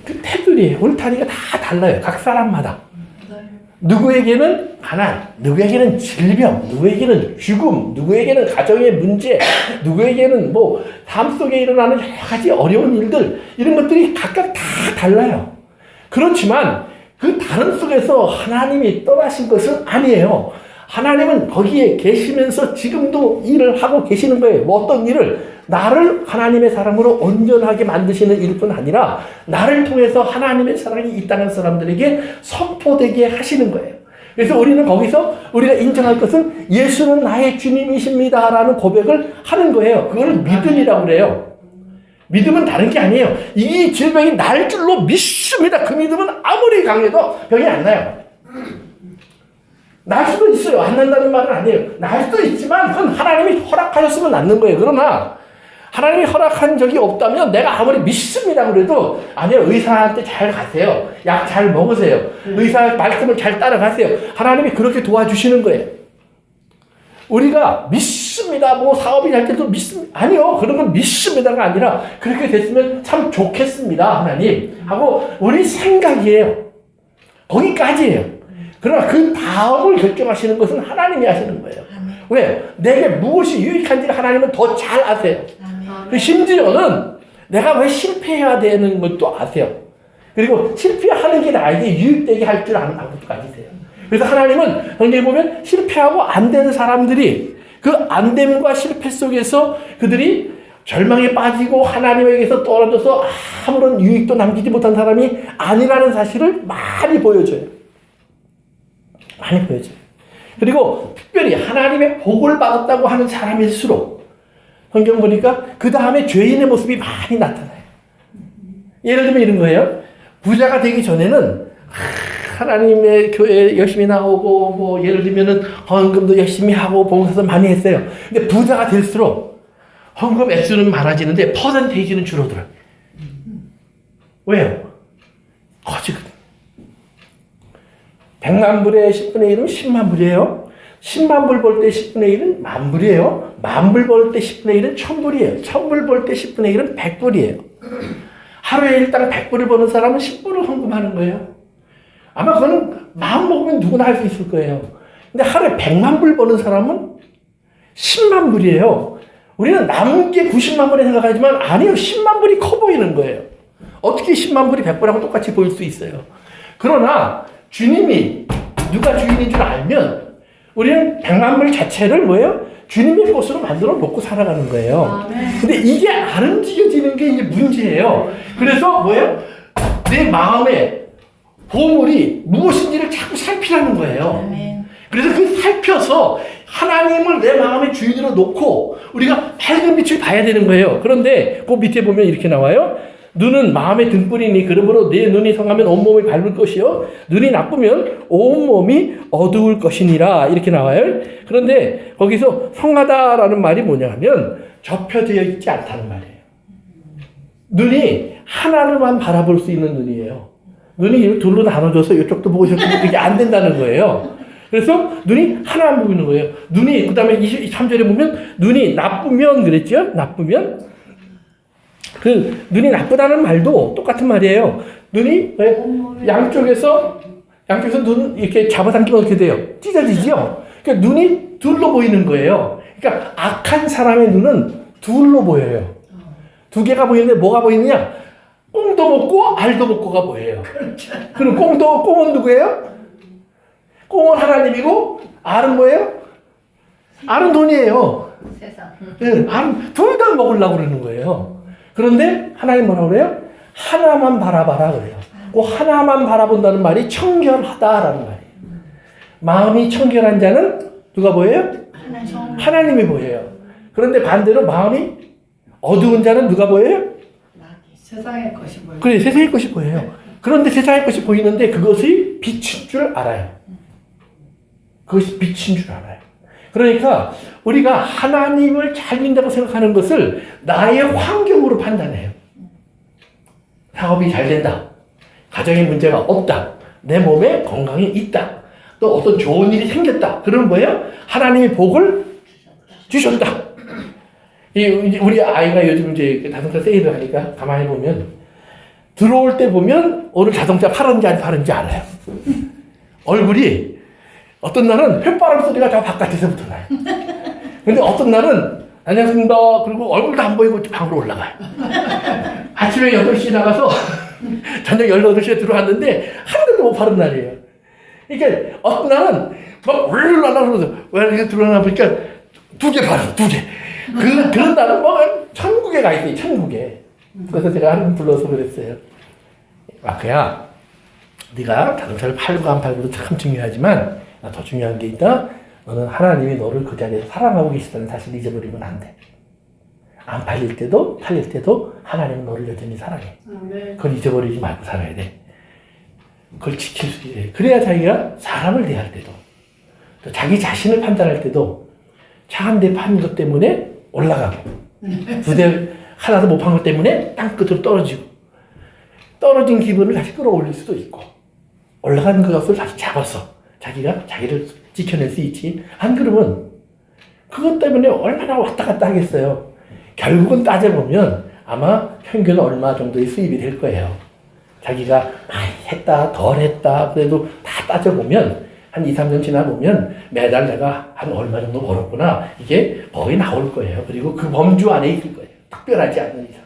그 테두리에 울타리가 다 달라요. 각 사람마다. 누구에게는 가난, 누구에게는 질병, 누구에게는 죽음, 누구에게는 가정의 문제, 누구에게는 삶 속에 일어나는 여러 가지 어려운 일들, 이런 것들이 각각 다 달라요. 그렇지만 그 다른 속에서 하나님이 떠나신 것은 아니에요. 하나님은 거기에 계시면서 지금도 일을 하고 계시는 거예요. 어떤 일을? 나를 하나님의 사람으로 온전하게 만드시는 일뿐 아니라 나를 통해서 하나님의 사랑이 이 땅의 사람들에게 선포되게 하시는 거예요. 그래서 우리는 거기서 우리가 인정할 것은 예수는 나의 주님이십니다 라는 고백을 하는 거예요. 그걸 믿음이라고 그래요. 믿음은 다른 게 아니에요. 이 질병이 날 줄로 믿습니다. 그 믿음은 아무리 강해도 병이 안 나요. 날 수도 있어요. 안 난다는 말은 아니에요. 날 수도 있지만 그건 하나님이 허락하셨으면 낫는 거예요. 그러나 하나님이 허락한 적이 없다면 내가 아무리 믿습니다 그래도 아니요, 의사한테 잘 가세요. 약 잘 먹으세요. 의사 말씀을 잘 따라가세요. 하나님이 그렇게 도와주시는 거예요. 우리가 믿습니다. 사업이 잘 때도 믿습니다. 아니요, 그런 건 믿습니다가 아니라 그렇게 됐으면 참 좋겠습니다. 하나님 하고 우리 생각이에요. 거기까지예요. 그러나 그 다음을 결정하시는 것은 하나님이 하시는 거예요. 왜? 내게 무엇이 유익한지를 하나님은 더 잘 아세요. 심지어는 내가 왜 실패해야 되는 것도 아세요. 그리고 실패하는 게 나에게 유익되게 할 줄 아는 것도 아세요. 그래서 하나님은 성경에 보면 실패하고 안 되는 사람들이 그 안됨과 실패 속에서 그들이 절망에 빠지고 하나님에게서 떨어져서 아무런 유익도 남기지 못한 사람이 아니라는 사실을 많이 보여줘요. 많이 보여줘요. 그리고 특별히 하나님의 복을 받았다고 하는 사람일수록 성경 보니까 그 다음에 죄인의 모습이 많이 나타나요. 예를 들면 이런 거예요. 부자가 되기 전에는 하나님의 교회에 열심히 나오고 예를 들면은 헌금도 열심히 하고 봉사도 많이 했어요. 근데 부자가 될수록 헌금 액수는 많아지는데 퍼센테이지는 줄어들어요. 왜요? 거지거든. 100만 불에 10분의 1은 10만 불이에요. 10만 불 벌 때 10분의 1은 만 불이에요. 만 불 벌 때 10분의 1은 1000불이에요. 1000불 벌 때 10분의 1은 100불이에요. 하루에 일당 100불을 버는 사람은 10불을 헌금하는 거예요. 아마 그거는 마음 먹으면 누구나 할 수 있을 거예요. 근데 하루에 100만 불 버는 사람은 10만 불이에요. 우리는 남은 게 90만 불에 생각하지만 아니요. 10만 불이 커 보이는 거예요. 어떻게 10만 불이 100불하고 똑같이 보일 수 있어요. 그러나 주님이 누가 주인인 줄 알면 우리는 100만 불 자체를 뭐예요? 주님의 것으로 만들어 놓고 살아가는 거예요. 근데 이게 안 움직여지는 게 이제 문제예요. 그래서 뭐예요? 내 마음에 보물이 무엇인지를 자꾸 살피라는 거예요. 그래서 그 살펴서 하나님을 내 마음의 주인으로 놓고 우리가 밝은 빛을 봐야 되는 거예요. 그런데 그 밑에 보면 이렇게 나와요. 눈은 마음의 등불이니 그러므로 내 눈이 성하면 온몸이 밝을 것이요 눈이 나쁘면 온몸이 어두울 것이니라 이렇게 나와요. 그런데 거기서 성하다라는 말이 뭐냐 하면 접혀져 있지 않다는 말이에요. 눈이 하나를만 바라볼 수 있는 눈이에요. 눈이 둘로 나눠져서 이쪽도 보고 저쪽도 보고 그게 안 된다는 거예요. 그래서 눈이 하나만 보고 있는 거예요. 눈이 그 다음에 23절에 보면 눈이 나쁘면 그랬죠? 나쁘면 그 눈이 나쁘다는 말도 똑같은 말이에요. 눈이 양쪽에서 눈 이렇게 잡아당기면 어떻게 돼요? 찢어지죠? 그러니까 눈이 둘로 보이는 거예요. 그러니까 악한 사람의 눈은 둘로 보여요. 두 개가 보이는데 뭐가 보이느냐? 꽁도 먹고 알도 먹고가 보여요. 그럼 꽁은 누구예요? 꽁은 하나님이고 알은 뭐예요? 알은 돈이에요. 세상. 네, 알은 둘 다 먹으려고 그러는 거예요. 그런데 하나님 뭐라고 그래요? 하나만 바라봐라 그래요. 그 하나만 바라본다는 말이 청결하다라는 말이에요. 마음이 청결한 자는 누가 보여요? 하나님이 보여요. 그런데 반대로 마음이 어두운 자는 누가 보여요? 세상의 것이 보여요. 그래, 세상의 것이 보여요. 그런데 세상의 것이 보이는데 그것이 빛인 줄 알아요. 그것이 빛인 줄 알아요. 그러니까 우리가 하나님을 잘 믿는다고 생각하는 것을 나의 환경으로 판단해요. 사업이 잘 된다. 가정에 문제가 없다. 내 몸에 건강이 있다. 또 어떤 좋은 일이 생겼다. 그러면 뭐예요? 하나님이 복을 주셨다. 우리 아이가 요즘 이제 자동차 세일을 하니까 가만히 보면 들어올 때 보면 오늘 자동차 팔았는지 안 팔았는지 알아요. 얼굴이 어떤 날은 휘바람 소리가 저 바깥에서부터 나요. 근데 어떤 날은 안녕하십니까. 그리고 얼굴도 안 보이고 방으로 올라가요. 아침에 8시에 나가서 저녁 18시에 들어왔는데 한 대도 못 파는 날이에요. 그러니까 어떤 날은 막 울르르 날아서 왜 이렇게 들어오나 보니까 2개 팔아, 2개. 그런 날은 뭐 천국에 가 있어요, 천국에. 그래서 제가 한 번 불러서 그랬어요. 마크야, 네가 자동차를 팔고 안 팔고도 참 중요하지만 더 중요한 게 있다. 너는 하나님이 너를 그 자리에서 사랑하고 계시다는 사실을 잊어버리면 안 돼. 안 팔릴 때도 팔릴 때도 하나님은 너를 여전히 사랑해. 그걸 잊어버리지 말고 살아야 돼. 그걸 지킬 수 있어요. 그래야 자기가 사람을 대할 때도 또 자기 자신을 판단할 때도 차 한 대 파는 것 때문에 올라가고 두 대 하나도 못 판 것 때문에 땅끝으로 떨어지고 떨어진 기분을 다시 끌어올릴 수도 있고 올라간 그것을 다시 잡아서 자기가 자기를 지켜낼 수 있지. 안 그러면 그것 때문에 얼마나 왔다 갔다 하겠어요. 결국은 따져보면 아마 평균 얼마 정도의 수입이 될 거예요. 자기가 많이 했다 덜 했다 그래도 다 따져보면 한 2, 3년 지나보면 매달 내가 한 얼마 정도 벌었구나 이게 거의 나올 거예요. 그리고 그 범주 안에 있을 거예요. 특별하지 않는 이상.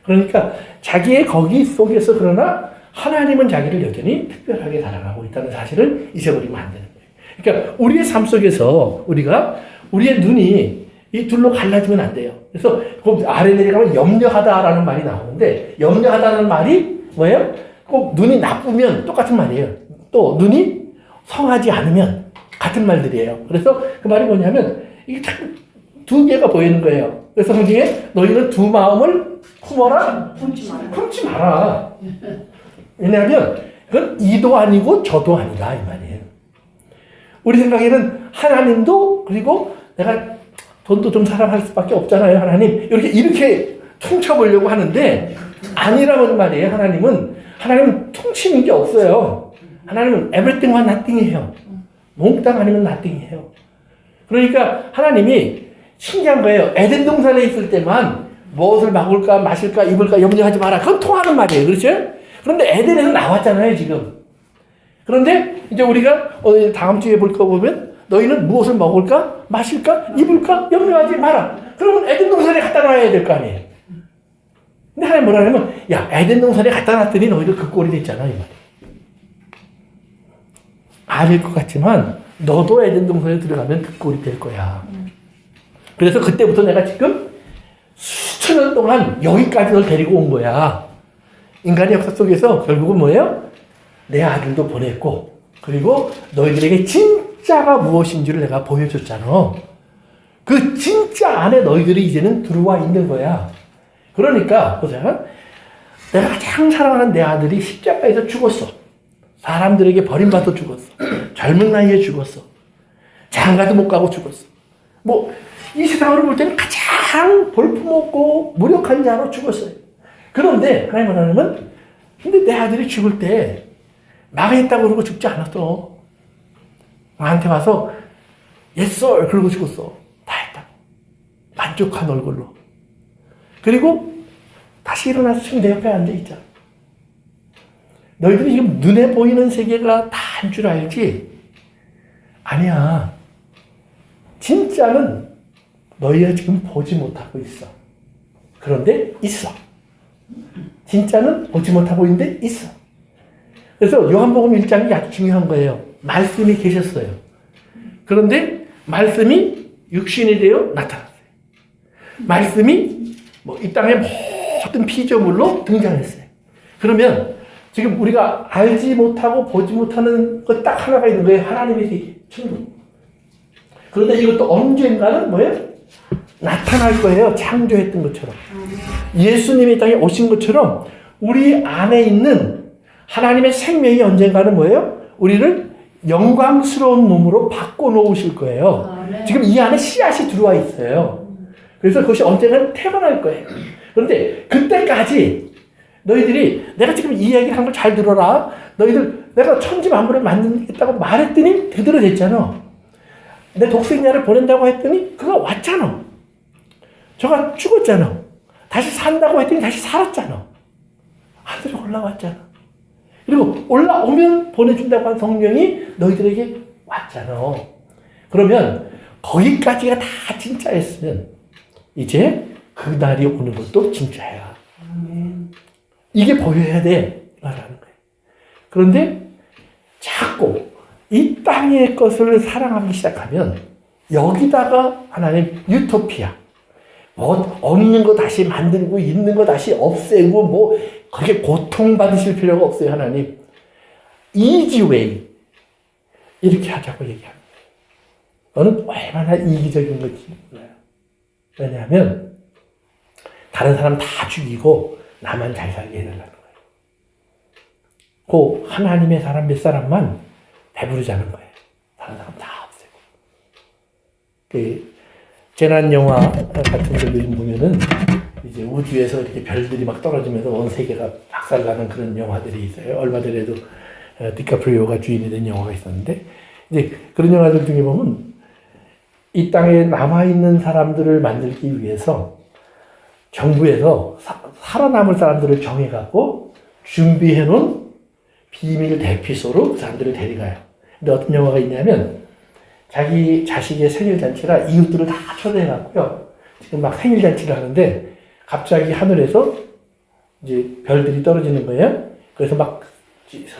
그러니까 자기의 거기 속에서 그러나 하나님은 자기를 여전히 특별하게 사랑하고 있다는 사실을 잊어버리면 안 되는 거예요. 그러니까 우리의 삶 속에서 우리의 눈이 이 둘로 갈라지면 안 돼요. 그래서 그 아래 내려가면 염려하다라는 말이 나오는데 염려하다는 말이 뭐예요? 꼭 눈이 나쁘면 똑같은 말이에요. 또 눈이 성하지 않으면 같은 말들이에요. 그래서 그 말이 뭐냐면 이게 참 두 개가 보이는 거예요. 그래서 성경에 너희는 두 마음을 품어라? 품지 마라. 왜냐하면 그건 이도 아니고 저도 아니다 이 말이에요. 우리 생각에는 하나님도 그리고 내가 돈도 좀 사랑할 수밖에 없잖아요. 하나님 이렇게 퉁쳐보려고 하는데 아니라는 말이에요. 하나님은 퉁치는 게 없어요. 하나님은 everything과 nothing이에요. 몽땅 아니면 nothing이에요. 그러니까 하나님이 신기한 거예요. 에덴 동산에 있을 때만 무엇을 먹을까 마실까 입을까 염려하지 마라. 그건 통하는 말이에요. 그렇죠? 그런데 에덴에서 나왔잖아요. 지금. 그런데 이제 우리가 다음 주에 볼 거 보면 너희는 무엇을 먹을까 마실까 입을까 염려하지 마라. 그러면 에덴 동산에 갖다 놔야 될 거 아니에요. 근데 하나님 뭐라 하냐면 야 에덴 동산에 갖다 놨더니 너희들 그 꼴이 됐잖아. 이 말이에요. 아닐 것 같지만 너도 에덴 동산에 들어가면 그 꼴이 될 거야. 그래서 그때부터 내가 지금 수천 년 동안 여기까지 널 데리고 온 거야. 인간의 역사 속에서 결국은 뭐예요? 내 아들도 보냈고 그리고 너희들에게 진짜가 무엇인지를 내가 보여줬잖아. 그 진짜 안에 너희들이 이제는 들어와 있는 거야. 그러니까 보세요. 내가 가장 사랑하는 내 아들이 십자가에서 죽었어. 사람들에게 버림받아 죽었어. 젊은 나이에 죽었어. 장가도 못 가고 죽었어. 이 세상으로 볼 때는 가장 볼품없고 무력한 자로 죽었어요. 그런데 하나님은 하나님은 근데 내 아들이 죽을 때 망했다고 그러고 죽지 않았어. 나한테 와서 yes sir 그러고 죽었어. 다 했다고. 만족한 얼굴로. 그리고 다시 일어나서 지금 내 옆에 앉아있잖아. 너희들이 지금 눈에 보이는 세계가 다인 줄 알지? 아니야. 진짜는 너희가 지금 보지 못하고 있어. 그런데 있어. 진짜는 보지 못하고 있는데 있어. 그래서 요한복음 1장이 아주 중요한 거예요. 말씀이 계셨어요. 그런데 말씀이 육신이 되어 나타났어요. 말씀이 이 땅의 모든 피조물로 등장했어요. 그러면 지금 우리가 알지 못하고 보지 못하는 것 딱 하나가 있는 거예요. 하나님의 세계. 충분. 그런데 이것도 언젠가는 뭐예요? 나타날 거예요. 창조했던 것처럼. 예수님이 이 땅에 오신 것처럼 우리 안에 있는 하나님의 생명이 언젠가는 뭐예요? 우리를 영광스러운 몸으로 바꿔놓으실 거예요. 지금 이 안에 씨앗이 들어와 있어요. 그래서 그것이 언젠가는 태어날 거예요. 그런데 그때까지 너희들이 내가 지금 이 얘기를 한 걸 잘 들어라. 너희들 내가 천지만물을 만들겠다고 말했더니 그대로 됐잖아. 내 독생자를 보낸다고 했더니 그가 왔잖아. 저가 죽었잖아. 다시 산다고 했더니 다시 살았잖아. 하늘에 올라왔잖아. 그리고 올라오면 보내준다고 한 성령이 너희들에게 왔잖아. 그러면 거기까지가 다 진짜였으면 이제 그날이 오는 것도 진짜야. 이게 보여야 돼. 말하는 거예요. 그런데 자꾸 이 땅의 것을 사랑하기 시작하면 여기다가 하나님 유토피아 없는 거 다시 만들고 있는 거 다시 없애고 그렇게 고통받으실 필요가 없어요. 하나님 easy way 이렇게 하자고 얘기합니다. 너는 얼마나 이기적인 건지 몰라요. 왜냐하면 다른 사람 다 죽이고 나만 잘 살게 해달라는 거예요. 그 하나님의 사람 몇 사람만 배부르자는 거예요. 다른 사람 다 없애고. 그 재난 영화 같은 걸 요즘 보면은 이제 우주에서 이렇게 별들이 막 떨어지면서 온 세계가 박살나는 그런 영화들이 있어요. 얼마 전에도 디카프리오가 주인이 된 영화가 있었는데 이제 그런 영화들 중에 보면 이 땅에 남아있는 사람들을 만들기 위해서 정부에서 살아남을 사람들을 정해갖고 준비해놓은 비밀 대피소로 그 사람들을 데려가요. 근데 어떤 영화가 있냐면 자기 자식의 생일잔치라 이웃들을 다 초대해갖고요. 지금 막 생일잔치를 하는데 갑자기 하늘에서 이제 별들이 떨어지는 거예요. 그래서 막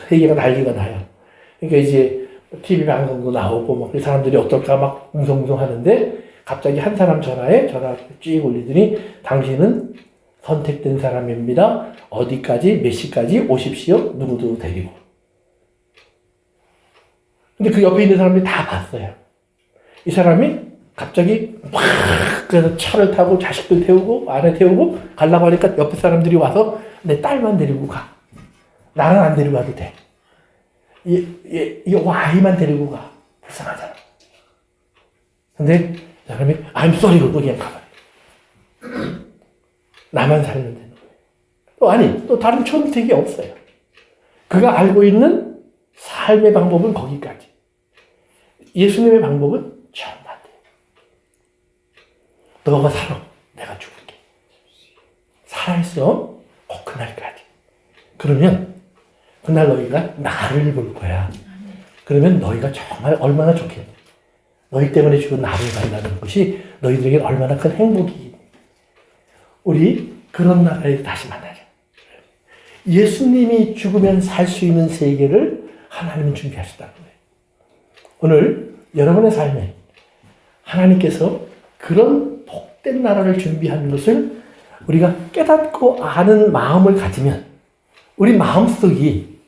세계가 난리가 나요. 그러니까 이제 TV 방송도 나오고 막 그 사람들이 어떨까 막 웅성웅성 하는데 갑자기 한 사람 전화에 전화 쭉 올리더니 당신은 선택된 사람입니다. 어디까지 몇 시까지 오십시오. 누구도 데리고. 근데 그 옆에 있는 사람들이 다 봤어요. 이 사람이 갑자기 막 그래서 차를 타고 자식들 태우고 아내 태우고 가려고 하니까 옆에 사람들이 와서 내 딸만 데리고 가. 나는 안 데리고 가도 돼. 이 아이만 데리고 가. 불쌍하잖아. 근데 사람이 I'm sorry 그러고 그냥 가버려요. 나만 살면 되는 거예요. 또 아니, 또 다른 선택이 없어요. 그가 알고 있는 삶의 방법은 거기까지. 예수님의 방법은 정반대예요. 너가 살아. 내가 죽을게. 살아있어. 꼭 그날까지. 그러면 그날 너희가 나를 볼 거야. 그러면 너희가 정말 얼마나 좋겠니? 너희 때문에 죽은 나를 만나는 것이 너희들에게 얼마나 큰 행복이니. 우리 그런 나라에 다시 만나자. 예수님이 죽으면 살 수 있는 세계를 하나님은 준비하셨다는 거예요. 오늘 여러분의 삶에 하나님께서 그런 복된 나라를 준비하는 것을 우리가 깨닫고 아는 마음을 가지면 우리 마음속이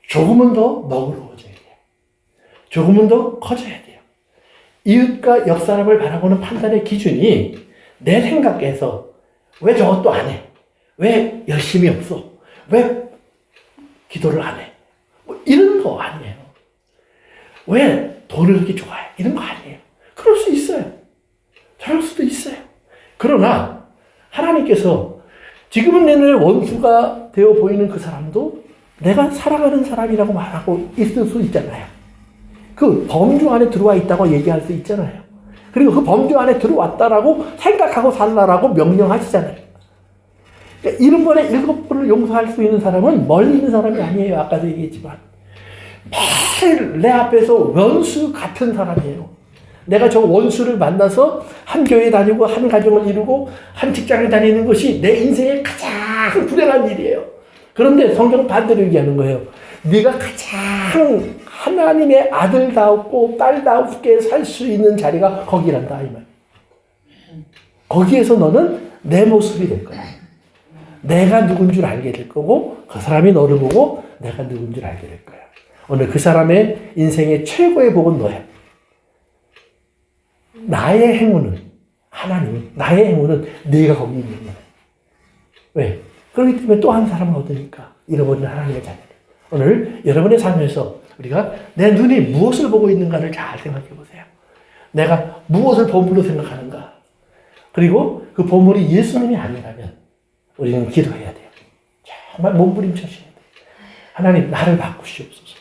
조금은 더 너그러워져야 돼요. 조금은 더 커져야 돼요. 이웃과 옆 사람을 바라보는 판단의 기준이 내 생각에서 왜 저것도 안 해? 왜 열심히 없어? 왜 기도를 안 해? 뭐 이런 거 아니에요. 왜 돈을 그렇게 좋아해? 이런 거 아니에요. 그럴 수 있어요. 저럴 수도 있어요. 그러나 하나님께서 지금은 내 눈에 원수가 되어 보이는 그 사람도 내가 사랑하는 사람이라고 말하고 있을 수 있잖아요. 그 범주 안에 들어와 있다고 얘기할 수 있잖아요. 그리고 그 범주 안에 들어왔다라고 생각하고 살라라고 명령하시잖아요. 그러니까 7번에 7번을 용서할 수 있는 사람은 멀리 있는 사람이 아니에요. 아까도 얘기했지만. 매일 내 앞에서 원수 같은 사람이에요. 내가 저 원수를 만나서 한 교회 다니고 한 가정을 이루고 한 직장을 다니는 것이 내 인생의 가장 불행한 일이에요. 그런데 성경은 반대로 얘기하는 거예요. 네가 가장 하나님의 아들다웠고 딸다우게 살 수 있는 자리가 거기란다 이 말. 거기에서 너는 내 모습이 될 거야. 내가 누군 줄 알게 될 거고 그 사람이 너를 보고 내가 누군 줄 알게 될 거야. 오늘 그 사람의 인생의 최고의 복은 너야. 나의 행운은 하나님이, 나의 행운은 네가 거기 있는 거야. 왜? 그렇기 때문에 또 한 사람을 얻으니까 잃어버린 하나님의 자녀들. 오늘 여러분의 삶에서 우리가 내 눈이 무엇을 보고 있는가를 잘 생각해 보세요. 내가 무엇을 보물로 생각하는가. 그리고 그 보물이 예수님이 아니라면 우리는 기도해야 돼요. 정말 몸부림쳐셔야 돼요. 하나님 나를 바꾸시옵소서.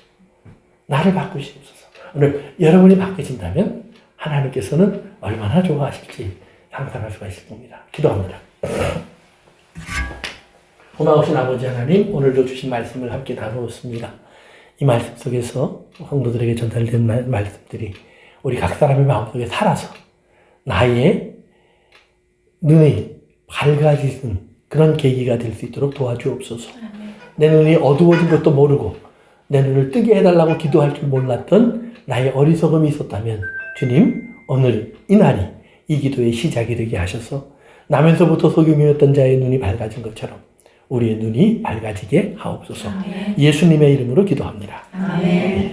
나를 바꾸시옵소서. 오늘 여러분이 바뀌어진다면 하나님께서는 얼마나 좋아하실지 상상할 수가 있을 겁니다. 기도합니다. 고마우신 아버지 하나님, 오늘도 주신 말씀을 함께 나누었습니다. 이 말씀 속에서 성도들에게 전달된 말씀들이 우리 각 사람의 마음속에 살아서 나의 눈이 밝아지는 그런 계기가 될 수 있도록 도와주옵소서. 내 눈이 어두워진 것도 모르고 내 눈을 뜨게 해달라고 기도할 줄 몰랐던 나의 어리석음이 있었다면 주님, 오늘 이날이 이 기도의 시작이 되게 하셔서 나면서부터 소경이었던 자의 눈이 밝아진 것처럼 우리의 눈이 밝아지게 하옵소서. 아멘. 예수님의 이름으로 기도합니다. 아멘.